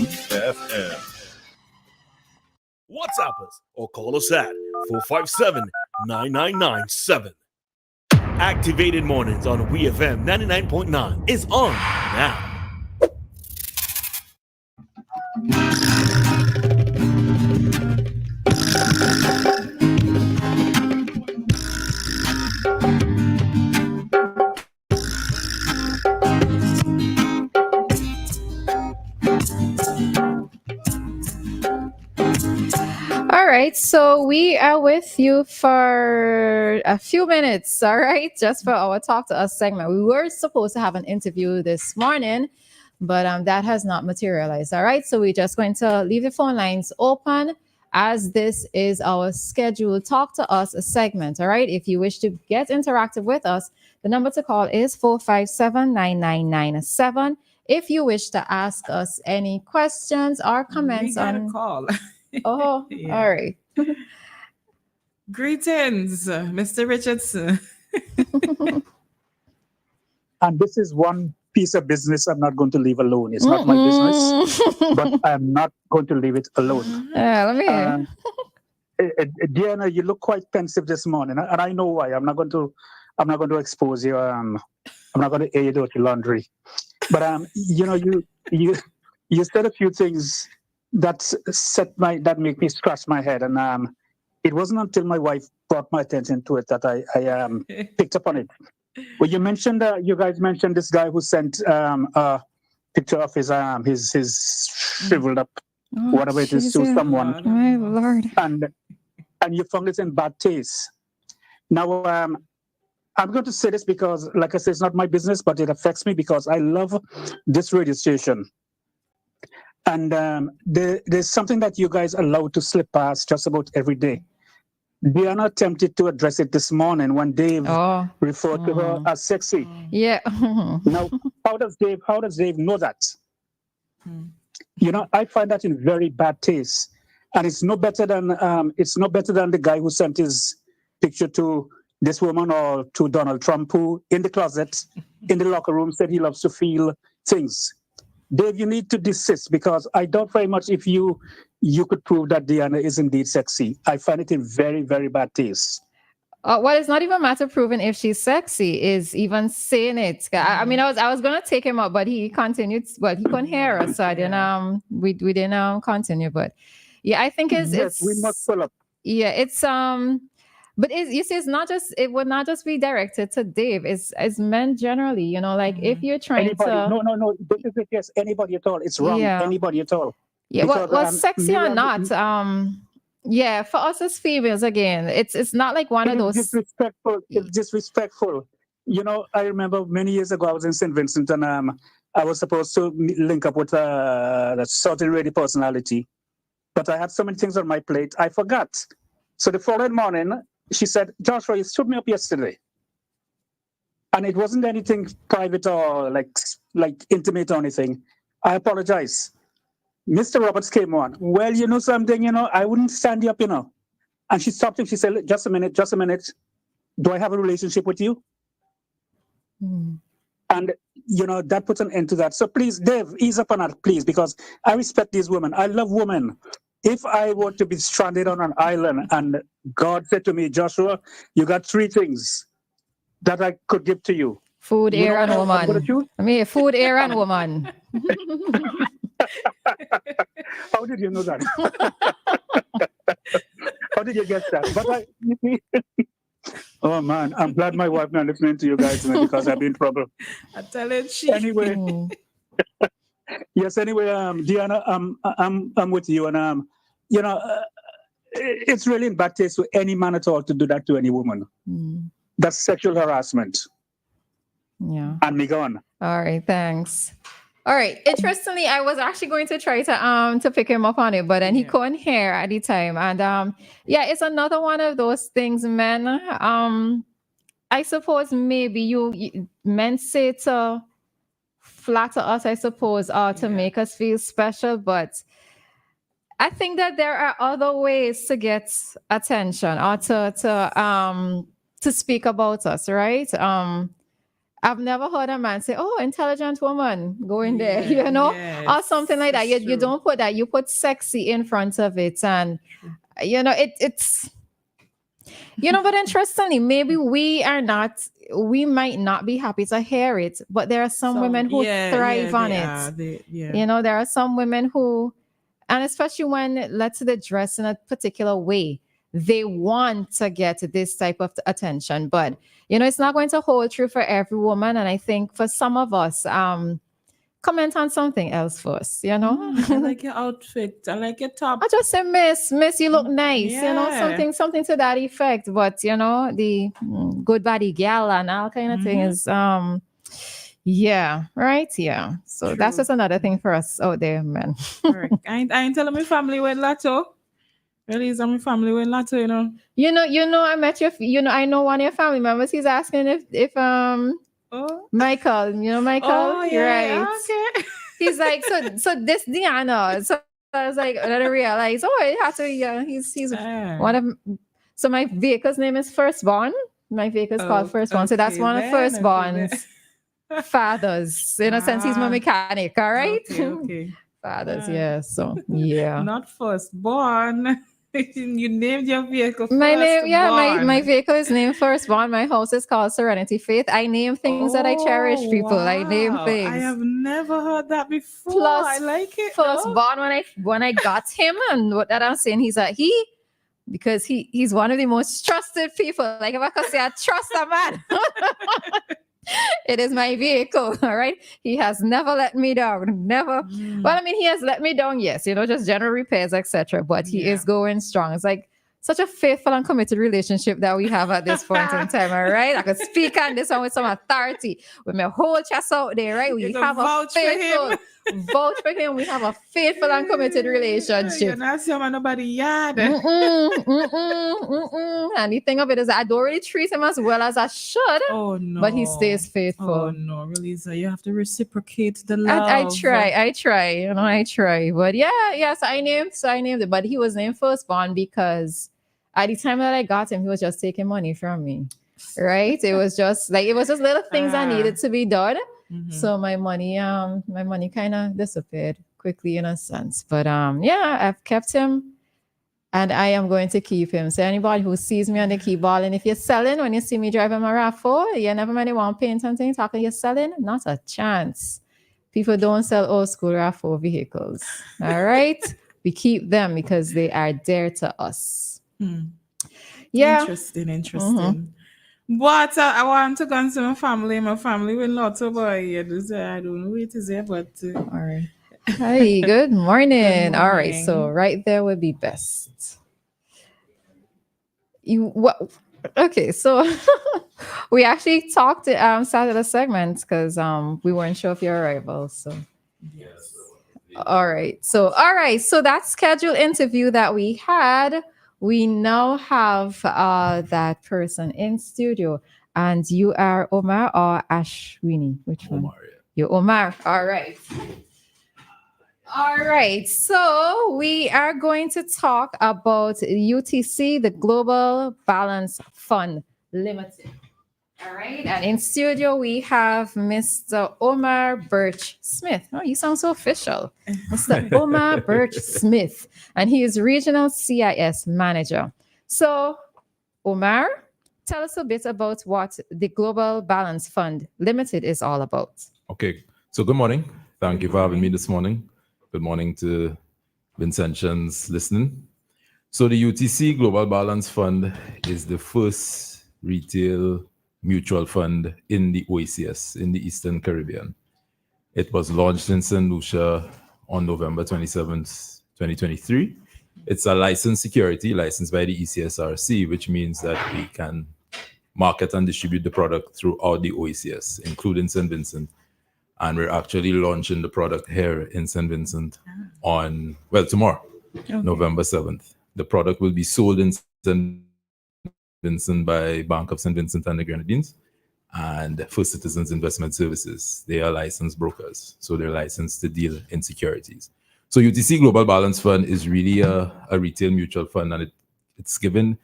WEFM. WhatsApp us or call us at 457-9997. Activated Mornings on WEFM 99.9 is on now. All right, so we are with you for a few minutes, all right, just for our Talk to Us segment. We were supposed to have an interview this morning, but that has not materialized, all right? So we're just going to leave the phone lines open as this is our scheduled Talk to Us segment, all right? If you wish to get interactive with us, the number to call is 457-9997. If you wish to ask us any questions or comments we got on... a call. Oh, Yeah. all right. Greetings, Mr. Richardson. And this is one piece of business I'm not going to leave alone. It's not my business, but I'm not going to leave it alone. Let me hear. Dianna, you look quite pensive this morning, and I know why. I'm not going to expose you. I'm not going to air your dirty laundry. But you said a few things that make me scratch my head, and it wasn't until my wife brought my attention to it that I picked up on it. Well, you guys mentioned this guy who sent a picture of his shriveled up, whatever it is, to someone. Oh, my Lord. And you found it in bad taste. Now, I'm going to say this because, like I said, it's not my business, but it affects me because I love this radio station. And there's something that you guys allow to slip past just about every day. Dianna attempted to address it this morning when Dave referred to her as sexy. Yeah. Now, how does Dave know that? I find that in very bad taste, and it's no better than the guy who sent his picture to this woman or to Donald Trump, who in the closet, in the locker room, said he loves to feel things. Dave, you need to desist, because I doubt very much if you could prove that Dianna is indeed sexy. I find it in very, very bad taste. Well, it's not even a matter of proving if she's sexy, is even saying it. I mean, I was gonna take him up, but he continued. Well, he couldn't hear us, so I didn't. We didn't continue. But yeah, I think it's we must pull up. Yeah, it's But you see, it would not just be directed to Dave. It's men generally, like if you're trying anybody, to... No, this is it, yes, anybody at all. It's wrong, anybody at all. Yeah, Because, sexy or not, yeah, for us as females, again, it's not like one of those... It's disrespectful. I remember many years ago, I was in St. Vincent, and I was supposed to link up with a certain radio personality, but I had so many things on my plate, I forgot. So the following morning, she said, "Joshua, you stood me up yesterday." And it wasn't anything private or like intimate or anything. I apologize. Mr. Roberts came on. "Well, you know something, I wouldn't stand you up, And she stopped him. She said, just a minute. Do I have a relationship with you?" And, that puts an end to that. So please, Dave, ease up on that, please, because I respect these women. I love women. If I were to be stranded on an island and God said to me, "Joshua, you got 3 things that I could give to you." Food, air, and woman. I mean, food, air, and woman. How did you know that? How did you get that? But oh man, I'm glad my wife not listening to you guys, man, because I've been in trouble. I tell it, Anyway. Yes. Anyway, Dianna, I'm with you, and it's really in bad taste for any man at all to do that to any woman. That's sexual harassment. Yeah. And me gone. All right. Thanks. All right. Interestingly, I was actually going to try to pick him up on it, but then he couldn't hear at the time, and it's another one of those things, men. I suppose maybe you men say to flatter us, I suppose, or to make us feel special, but I think that there are other ways to get attention or to speak about us, right? I've never heard a man say, "Oh, intelligent woman, go in there," you know, or something like that. You don't put that. You put sexy in front of it, and you know, it's but interestingly, maybe we might not be happy to hear it, but there are some women who thrive on it. There are some women who, and especially when, let's say, they dress in a particular way, they want to get this type of attention. But, it's not going to hold true for every woman. And I think for some of us, comment on something else first, I like your outfit. I like your top. I just say, miss, you look nice, something to that effect. But, the good body gal and all kind of thing is, yeah, right. Yeah. So True. that's just another thing for us out there, man. Correct. I ain't telling my family with Lato. Really, my family with Lato, I met I know one of your family members. He's asking if Michael, Michael, oh, yeah, right? Okay. He's like, so this Dianna. So I was like, then I realized, it has to be. He's one of. So my vehicle's name is Firstborn. My vehicle's called Firstborn. So that's one of Firstborn's fathers. In a sense, he's my mechanic. All right. Okay. Fathers, yeah. So yeah. Not Firstborn. You named your vehicle my name, my vehicle is named Firstborn. My house is called Serenity Faith. I name things that I cherish, people. Wow. I name things. I have never heard that before. Plus, I like it. Firstborn, when I got him, and what that I'm saying, because he's one of the most trusted people. Like, if I could say I trust a man. It is my vehicle, all right? He has never let me down. Never. Well, I mean, he has let me down, yes, just general repairs, etc. But he is going strong. It's like such a faithful and committed relationship that we have at this point in time, all right? I could speak on this one with some authority, with my whole chest out there, right? We have a faithful vouch for him. We have a faithful and committed relationship. You're not saying nobody yard. And the thing of it is, I don't really treat him as well as I should. Oh no! But he stays faithful. Oh no, Roleza, you have to reciprocate the love. I try. I try. But yeah. So I named it. But he was named Firstborn because at the time that I got him, he was just taking money from me. Right? It was just little things that needed to be done. Mm-hmm. So my money kind of disappeared quickly in a sense. But I've kept him and I am going to keep him. So anybody who sees me on the key ball, and if you're selling, when you see me driving my RAV4, you never mind you want paint and things, talking you're selling, not a chance. People don't sell old school RAV4 vehicles. All right? We keep them because they are dear to us. Yeah. Interesting. Mm-hmm. But I want to go to my family with lots of boy. I don't know what it is here, but all right. Hi, good morning. All right, so right there would be best. Okay, so we actually talked started a segment because we weren't sure of your arrival. So yes. All right, so that scheduled interview that we had. We now have that person in studio, and you are Omar or Ashwini? Which one? Omar. Yeah. You're Omar. All right. So we are going to talk about UTC, the Global Balance Fund Limited. All right. And in studio, we have Mr. Omar Birch Smith. Oh, you sound so official. Mr. Omar Birch Smith. And he is Regional CIS Manager. So, Omar, tell us a bit about what the Global Balance Fund Limited is all about. Okay. So, good morning. Thank you for having me this morning. Good morning to Vincentians listening. So, the UTC Global Balance Fund is the first retail mutual fund in the OACS, in the Eastern Caribbean. It was launched in St. Lucia on November 27th, 2023. It's a licensed security, licensed by the ECSRC, which means that we can market and distribute the product throughout the OACS, including St. Vincent. And we're actually launching the product here in St. Vincent tomorrow, November 7th. The product will be sold in St. Vincent by Bank of St. Vincent and the Grenadines and First Citizens Investment Services. They are licensed brokers, so they're licensed to deal in securities. So UTC Global Balance Fund is really a retail mutual fund, and it's given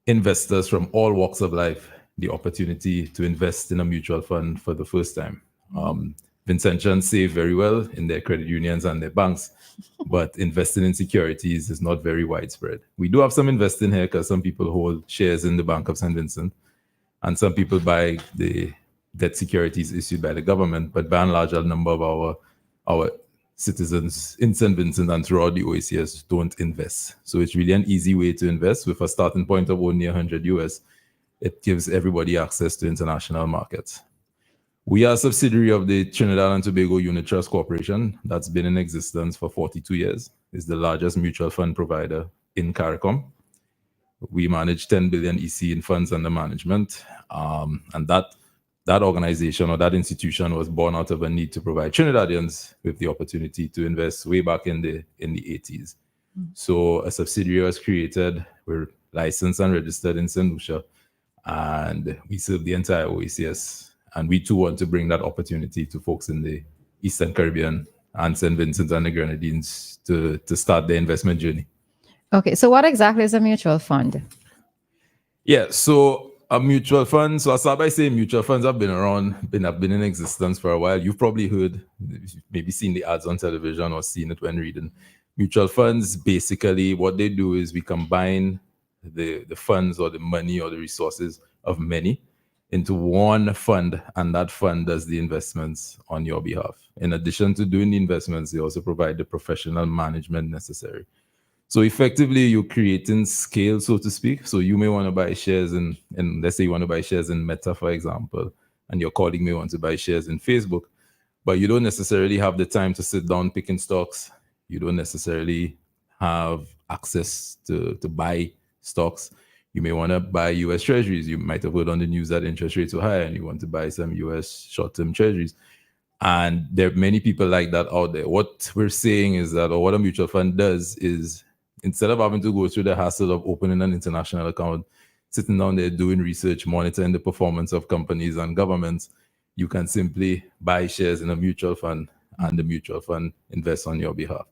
investors from all walks of life the opportunity to invest in a mutual fund for the first time. Vincentians save very well in their credit unions and their banks, but investing in securities is not very widespread. We do have some investing here because some people hold shares in the Bank of St. Vincent, and some people buy the debt securities issued by the government, but by and large, a number of our citizens in St. Vincent and throughout the OACS don't invest. So it's really an easy way to invest with a starting point of only 100 US. It gives everybody access to international markets. We are a subsidiary of the Trinidad and Tobago Unit Trust Corporation that's been in existence for 42 years. It's the largest mutual fund provider in CARICOM. We manage 10 billion EC in funds under management. And that organization or that institution was born out of a need to provide Trinidadians with the opportunity to invest way back in the 80s. So a subsidiary was created. We're licensed and registered in St. Lucia, and we serve the entire OACS. And we too want to bring that opportunity to folks in the Eastern Caribbean and St. Vincent and the Grenadines to start their investment journey. Okay, so what exactly is a mutual fund? Yeah, so a mutual fund. So I start by saying mutual funds have been around, have been in existence for a while. You've probably heard, maybe seen the ads on television or seen it when reading. Mutual funds, basically what they do is we combine the funds or the money or the resources of many into one fund, and that fund does the investments on your behalf. In addition to doing the investments, they also provide the professional management necessary. So effectively, you're creating scale, so to speak. So you may want to buy shares in let's say you want to buy shares in Meta, for example, and your colleague may want to buy shares in Facebook, but you don't necessarily have the time to sit down picking stocks. You don't necessarily have access to buy stocks. You may want to buy US treasuries. You might have heard on the news that interest rates were high and you want to buy some US short-term treasuries. And there are many people like that out there. What we're saying is that, or what a mutual fund does is, instead of having to go through the hassle of opening an international account, sitting down there doing research, monitoring the performance of companies and governments, you can simply buy shares in a mutual fund and the mutual fund invests on your behalf.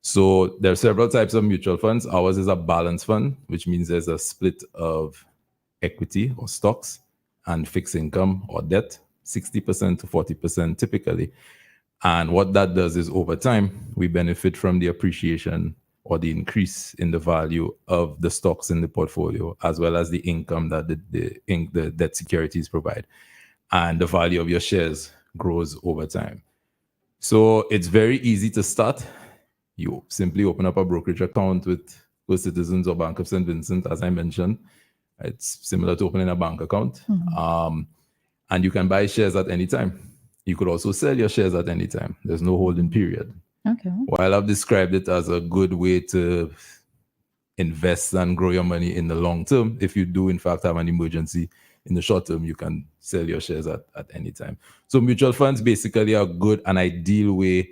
So there are several types of mutual funds. Ours is a balance fund, which means there's a split of equity or stocks and fixed income or debt, 60% to 40% typically. And what that does is over time, we benefit from the appreciation or the increase in the value of the stocks in the portfolio, as well as the income that the debt securities provide. And the value of your shares grows over time. So it's very easy to start. You simply open up a brokerage account with First Citizens or Bank of St. Vincent, as I mentioned. It's similar to opening a bank account. And you can buy shares at any time. You could also sell your shares at any time. There's no holding period. Okay. While I've described it as a good way to invest and grow your money in the long term, if you do in fact have an emergency in the short term, you can sell your shares at any time. So mutual funds basically are good, an ideal way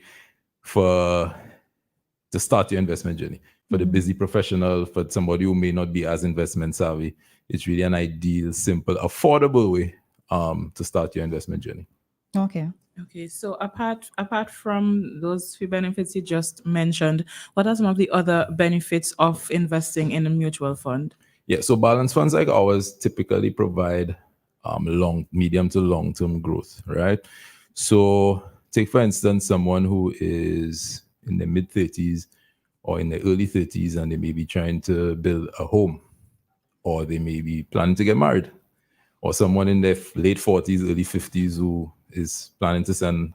to start your investment journey. For the busy professional, for somebody who may not be as investment savvy, it's really an ideal, simple, affordable way to start your investment journey. Okay. Okay, so apart from those few benefits you just mentioned, what are some of the other benefits of investing in a mutual fund? Yeah, so balance funds like ours typically provide medium to long-term growth, right? So take, for instance, someone who is in the mid-30s or in the early 30s, and they may be trying to build a home, or they may be planning to get married, or someone in their late 40s, early 50s who is planning to send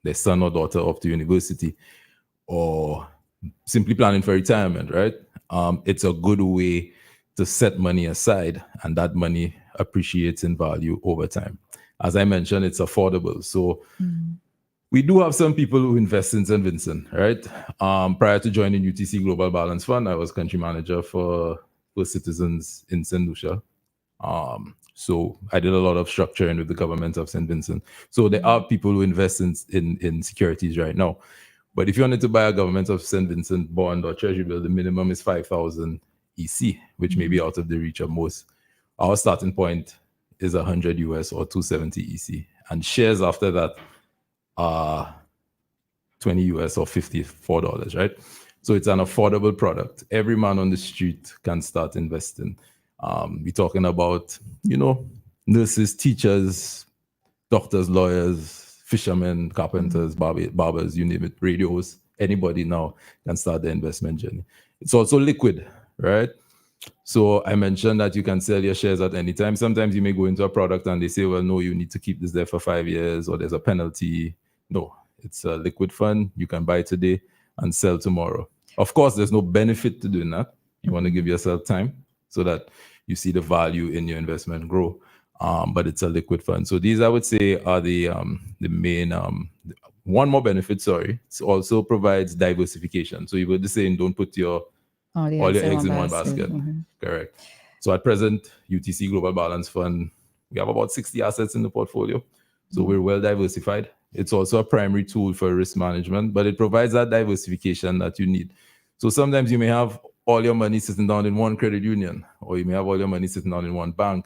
their son or daughter off to university, or simply planning for retirement, right? It's a good way to set money aside, and that money appreciates in value over time. As I mentioned, it's affordable. So we do have some people who invest in St. Vincent, right? Prior to joining UTC Global Balance Fund, I was country manager for First Citizens in St. Lucia. So I did a lot of structuring with the government of St. Vincent. So there are people who invest in securities right now. But if you wanted to buy a government of St. Vincent bond or treasury bill, the minimum is 5,000 EC, which may be out of the reach of most. Our starting point is 100 US or 270 EC. And shares after that are 20 US or $54, right? So it's an affordable product. Every man on the street can start investing. We're talking about, nurses, teachers, doctors, lawyers, fishermen, carpenters, barbers, you name it, radios, anybody now can start the investment journey. It's also liquid, right? So I mentioned that you can sell your shares at any time. Sometimes you may go into a product and they say, well, no, you need to keep this there for 5 years or there's a penalty. No, it's a liquid fund. You can buy today and sell tomorrow. Of course, there's no benefit to doing that. You want to give yourself time so that you see the value in your investment grow. But it's a liquid fund. So these, I would say, are the main. One more benefit, sorry. It also provides diversification. So you were just saying, don't put all your eggs in one basket. Correct. So at present, UTC Global Balance Fund, we have about 60 assets in the portfolio. So we're well diversified. It's also a primary tool for risk management, but it provides that diversification that you need. So sometimes you may have all your money sitting down in one credit union, or you may have all your money sitting down in one bank.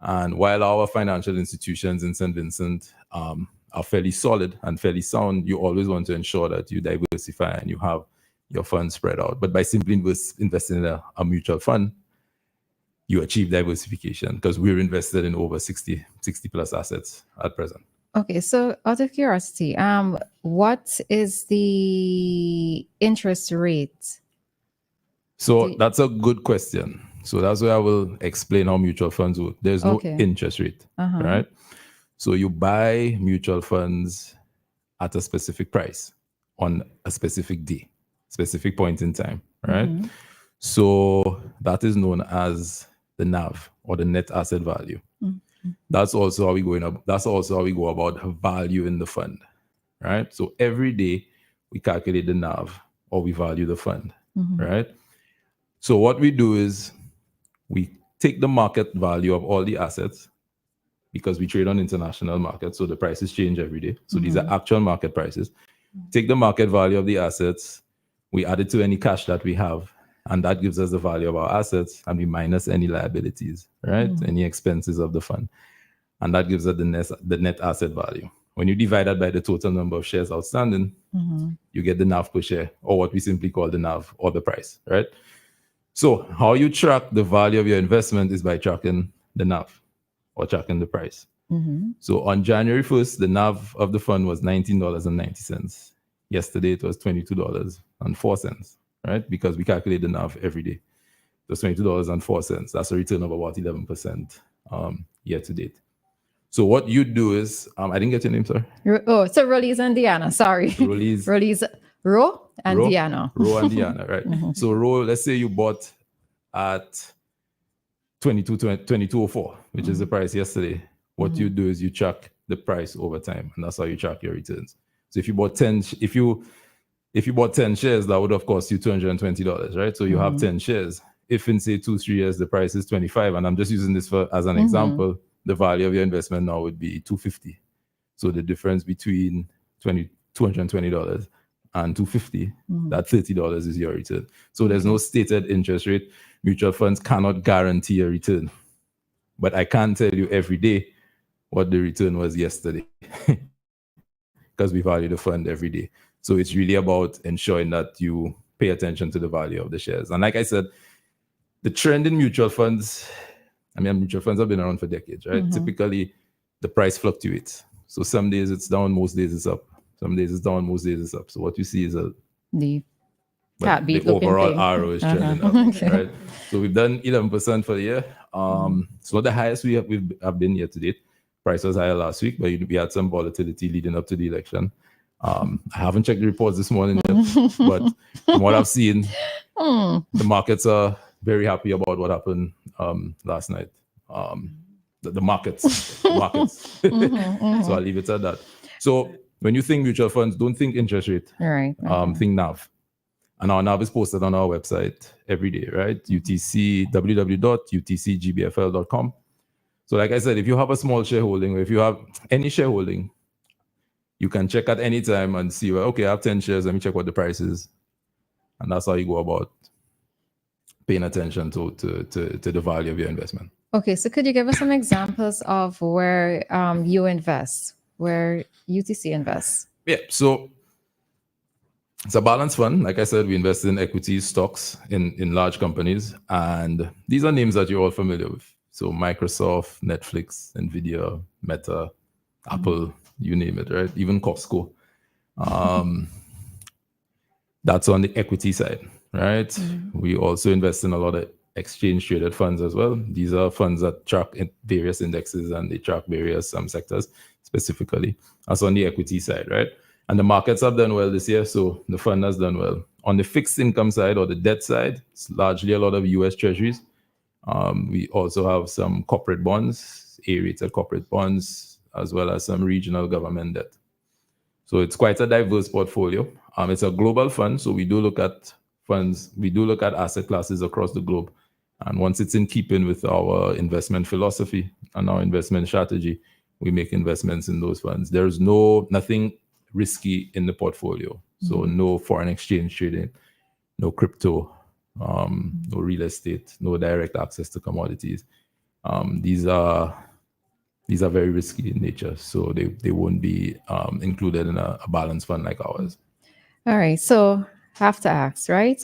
And while our financial institutions in St. Vincent are fairly solid and fairly sound, you always want to ensure that you diversify and you have your funds spread out. But by simply investing in a mutual fund, you achieve diversification because we're invested in over 60 plus assets at present. Okay, so out of curiosity, what is the interest rate? So that's a good question. So that's where I will explain how mutual funds work. There's no interest rate, right? So you buy mutual funds at a specific price on a specific day, specific point in time, right? So that is known as the NAV or the net asset value. That's also how we go about value in the fund, right? So every day we calculate the NAV or we value the fund, right? So what we do is we take the market value of all the assets because we trade on international markets, so the prices change every day. So these are actual market prices. Take the market value of the assets, we add it to any cash that we have, and that gives us the value of our assets, and we minus any liabilities, right? Any expenses of the fund. And that gives us the net asset value. When you divide that by the total number of shares outstanding, you get the NAV per share, or what we simply call the NAV, or the price, right? So how you track the value of your investment is by tracking the NAV or tracking the price. So on January 1st, the NAV of the fund was $19.90. Yesterday, it was $22.04, right? Because we calculate the NAV every day. It was $22.04. That's a return of about 11% year to date. So what you do is, I didn't get your name, sorry. So Roleza and Dianna, sorry. Roleza, Ro and Dianna. Ro and Dianna, right? So Ro, let's say you bought at 22.04, which is the price yesterday. What you do is you track the price over time, and that's how you track your returns. So if you bought 10, if you bought 10 shares, that would have cost you $220, right? So you have 10 shares. If in say 2-3 years the price is 25, and I'm just using this as an example, the value of your investment now would be $250. So the difference between $220 and $250, that $30 is your return. So there's no stated interest rate. Mutual funds cannot guarantee a return, but I can tell you every day what the return was yesterday because we value the fund every day. So it's really about ensuring that you pay attention to the value of the shares. And like I said, the trend in mutual funds, mutual funds have been around for decades, right? Typically, the price fluctuates. So some days it's down, most days it's up. Some days it's down, most days it's up. So what you see is the overall arrow is trending up, right? So we've done 11% for the year. It's not the highest we have been year to date. Price was higher last week, but we had some volatility leading up to the election. I haven't checked the reports this morning yet, but from what I've seen, the markets are very happy about what happened last night. The markets. So I'll leave it at that. So when you think mutual funds, don't think interest rate. Right. Think NAV. And our NAV is posted on our website every day, right? www.utcgbfl.com. So like I said, if you have a small shareholding, or if you have any shareholding, you can check at any time and see, well, okay, I have 10 shares. Let me check what the price is. And that's how you go about paying attention to the value of your investment. Okay, so could you give us some examples of where you invest, where UTC invests? Yeah, so It's a balanced fund. Like I said, we invest in equities, stocks in large companies. And these are names that you're all familiar with. So Microsoft, Netflix, Nvidia, Meta, Apple, you name it, right? Even Costco. That's on the equity side, right? We also invest in a lot of exchange traded funds as well. These are funds that track various indexes and they track various sectors specifically. That's on the equity side, right? And the markets have done well this year, so the fund has done well. On the fixed income side or the debt side, it's largely a lot of US treasuries. We also have some corporate bonds, A-rated corporate bonds, as well as some regional government debt. So it's quite a diverse portfolio. It's a global fund, so we do look at funds, we do look at asset classes across the globe. And once it's in keeping with our investment philosophy and our investment strategy, we make investments in those funds. There's nothing risky in the portfolio. So no foreign exchange trading, no crypto, no real estate, no direct access to commodities. These are very risky in nature, so they won't be included in a balanced fund like ours. All right, so have to ask, right?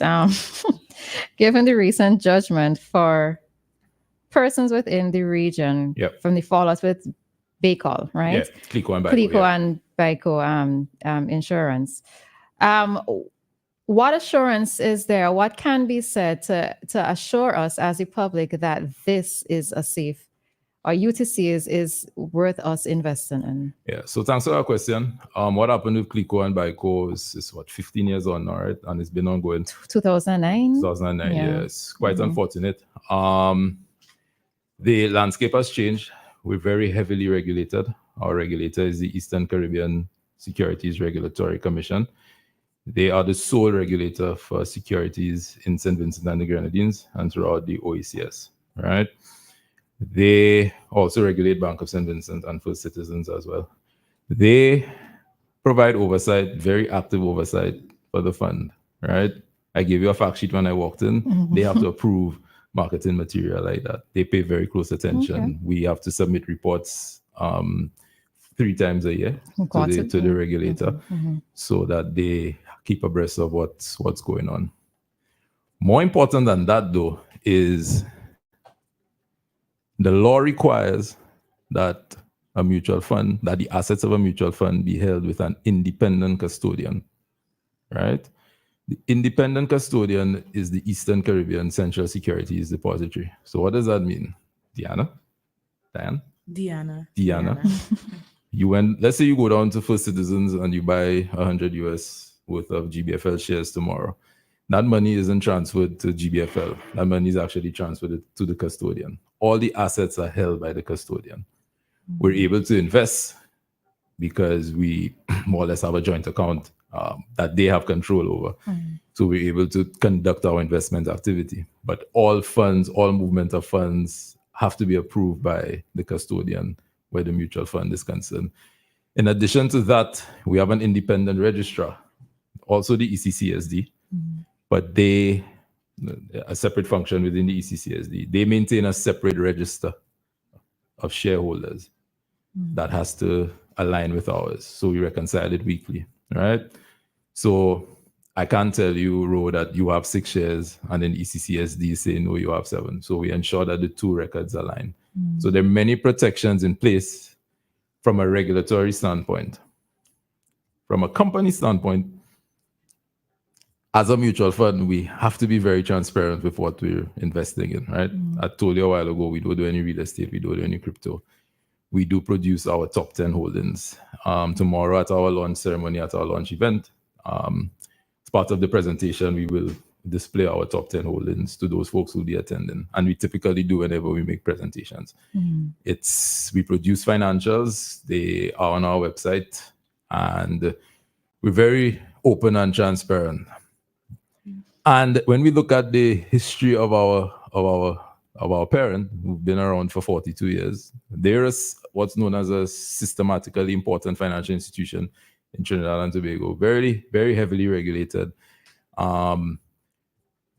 Given the recent judgment for persons within the region from the fallout with Baycol, right? Yeah, Clico and Bayco. Clico and Bayco insurance. What assurance is there? What can be said to assure us as the public that this is a safe, or UTC is worth us investing in? Yeah, so thanks for that question. What happened with Clico and Bayco is what, 15 years on now, right? And it's been ongoing. 2009? 2009, yeah. It's quite unfortunate. The landscape has changed. We're very heavily regulated. Our regulator is the Eastern Caribbean Securities Regulatory Commission. They are the sole regulator for securities in St. Vincent and the Grenadines and throughout the OECS, right? They also regulate Bank of St. Vincent and First Citizens as well. They provide oversight, very active oversight for the fund, right? I gave you a fact sheet when I walked in. They have to approve marketing material like that. They pay very close attention. Okay. We have to submit reports 3 times a year to the regulator so that they keep abreast of what's going on. More important than that, though, is the law requires that a mutual fund, that the assets of a mutual fund be held with an independent custodian, right? The independent custodian is the Eastern Caribbean Central Securities Depository. So what does that mean? Dianna? Dianna. Let's say you go down to First Citizens and you buy 100 US worth of GBFL shares tomorrow. That money isn't transferred to GBFL. That money is actually transferred to the custodian. All the assets are held by the custodian. We're able to invest because we more or less have a joint account that they have control over. So we're able to conduct our investment activity. But all funds, all movement of funds have to be approved by the custodian where the mutual fund is concerned. In addition to that, we have an independent registrar, also the ECCSD, but they, a separate function within the ECCSD, they maintain a separate register of shareholders that has to align with ours. So we reconcile it weekly, right? So I can't tell you, Ro, that you have 6 shares and then ECCSD say, no, you have 7. So we ensure that the 2 records align. So there are many protections in place from a regulatory standpoint. From a company standpoint, as a mutual fund, we have to be very transparent with what we're investing in, right? I told you a while ago, we don't do any real estate, we don't do any crypto. We do produce our top 10 holdings. Tomorrow at our launch ceremony, at our launch event, as part of the presentation, we will display our top 10 holdings to those folks who will be attending. And we typically do whenever we make presentations. We produce financials, they are on our website, and we're very open and transparent. And when we look at the history of our parent, who've been around for 42 years, there is what's known as a systematically important financial institution in Trinidad and Tobago, very, very heavily regulated.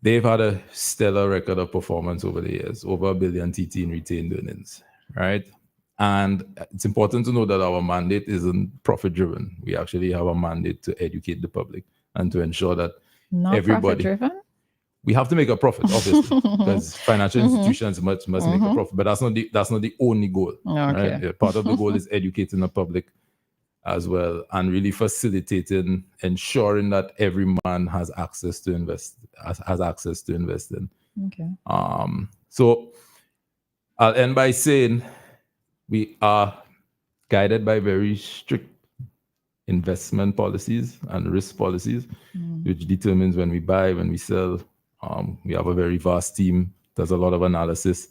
They've had a stellar record of performance over the years, over $1 billion TT in retained earnings, right? And it's important to know that our mandate isn't profit-driven. We actually have a mandate to educate the public. and to ensure that Not everybody, profit driven. we have to make a profit, obviously, because financial institutions must make a profit. But that's not the only goal. Okay. Right? Yeah, part of the goal is educating the public as well, and really facilitating, ensuring that every man has access to invest, has access to investing. Okay. So I'll end by saying we are guided by very strict investment policies and risk policies, which determines when we buy, when we sell. We have a very vast team, does a lot of analysis.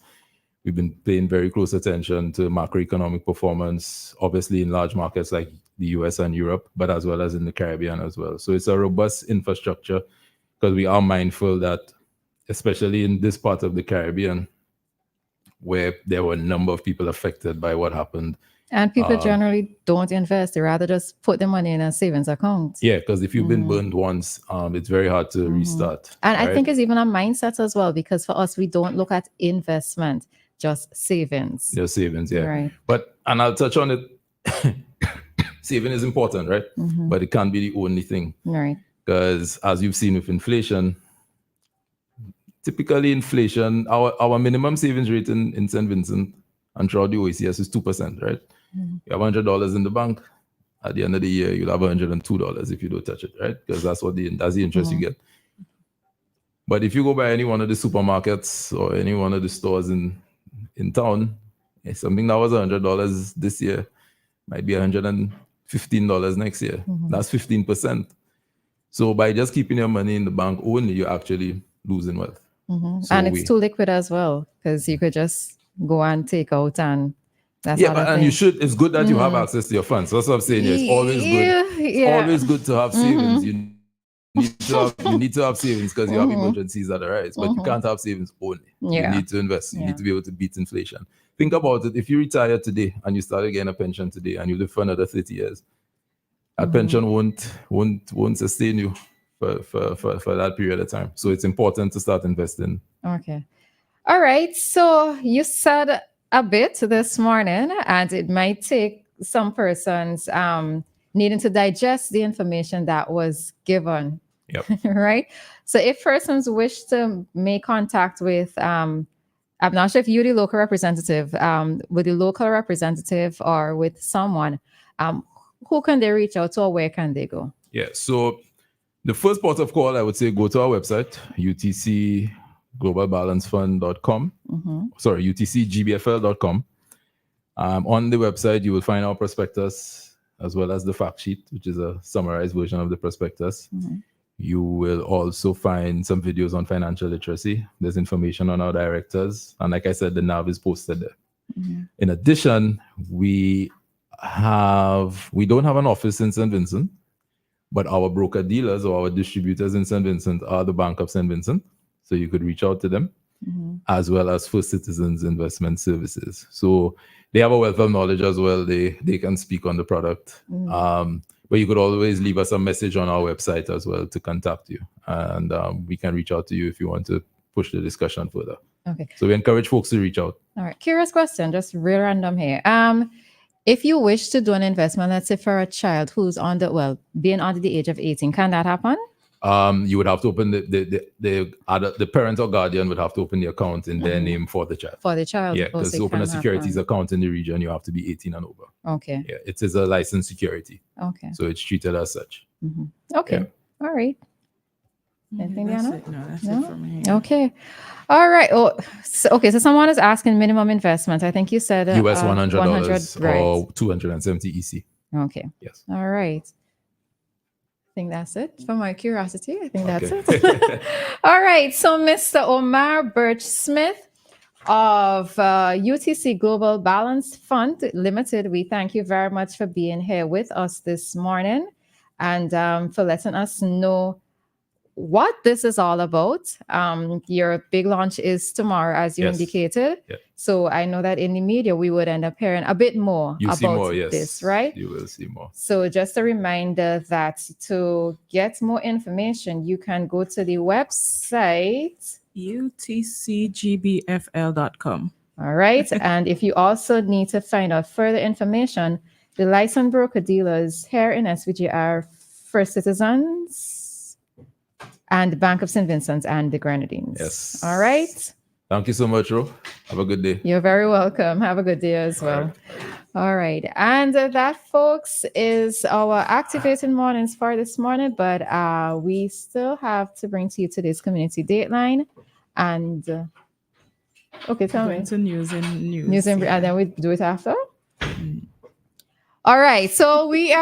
We've been paying very close attention to macroeconomic performance, obviously in large markets like the US and Europe, but as well as in the Caribbean as well. So it's a robust infrastructure, because we are mindful that, especially in this part of the Caribbean, where there were a number of people affected by what happened. And people generally don't invest. They rather just put the money in a savings account. Yeah, because if you've been burned once, it's very hard to restart. And right? I think it's even a mindset as well, because for us, we don't look at investment, just savings. Your savings, yeah. Right. But, and I'll touch on it. Saving is important, right? But it can't be the only thing. Right. Because as you've seen with inflation, typically inflation, our minimum savings rate in St. Vincent and throughout the OECS is 2%, right? You have $100 in the bank. At the end of the year, you'll have $102 if you don't touch it, right? Because that's the interest you get. But if you go by any one of the supermarkets or any one of the stores in town, something that was $100 this year might be $115 next year. That's 15%. So by just keeping your money in the bank only, you're actually losing wealth. So and it's too liquid as well, because you could just go and take out, and that's and you should. It's good that you have access to your funds. So that's what I'm saying. It's always good. It's always good to have savings. You need to have savings because you have emergencies that arise. But you can't have savings only. You need to invest. You need to be able to beat inflation. Think about it. If you retire today and you start getting a pension today and you live for another 30 years, that pension won't sustain you for that period of time. So it's important to start investing. Okay. All right. So you said a bit this morning, and it might take some persons needing to digest the information that was given. Yep. Right. So if persons wish to make contact with, I'm not sure if you're the local representative, with the local representative or with someone, who can they reach out to, or where can they go? Yeah. So the first port of call, I would say, go to our website, utcglobalbalancefund.com. Sorry, utcgbfl.com. On the website, you will find our prospectus as well as the fact sheet, which is a summarized version of the prospectus. You will also find some videos on financial literacy. There's information on our directors. And like I said, the NAV is posted there. In addition, we don't have an office in St. Vincent, but our broker dealers or our distributors in St. Vincent are the Bank of St. Vincent. So you could reach out to them, as well as First Citizens Investment Services. So they have a wealth of knowledge as well. They can speak on the product. But you could always leave us a message on our website as well to contact you. And we can reach out to you if you want to push the discussion further. Okay. So we encourage folks to reach out. All right. Curious question, just real random here. If you wish to do an investment, let's say for a child who's being under the age of 18, can that happen? You would have to open the parent or guardian would have to open the account in their name for the child. For the child. Yeah, because to open a securities account in the region, you have to be 18 and over. Okay. Yeah, it is a licensed security. Okay. So it's treated as such. Okay. Yeah. All right. Anything, Dianna? That's No? it from me. Okay. All right. Oh, so someone is asking minimum investment. I think you said US $100 right. or 270 EC. Okay. Yes. All right. I think that's it for my curiosity. I think that's Okay. it. All right. So Mr. Omar Birch Smith of UTC Global Balance Fund Limited, we thank you very much for being here with us this morning and for letting us know what this is all about. Your big launch is tomorrow, as you Yes. indicated. Yeah. So I know that in the media, we would end up hearing a bit more You see about more, yes. this, right? You will see more. So just a reminder that to get more information, you can go to the website. utcgbfl.com. All right. And if you also need to find out further information, the licensed broker dealers here in SVG are First Citizens and the Bank of St. Vincent and the Grenadines. Yes. All right. Thank you so much, Ro. Have a good day. You're very welcome. Have a good day as well. All right. And that, folks, is our activating mornings for this morning. But we still have to bring to you today's community dateline. And okay, tell me. Going to news and And then we do it after. All right. So we are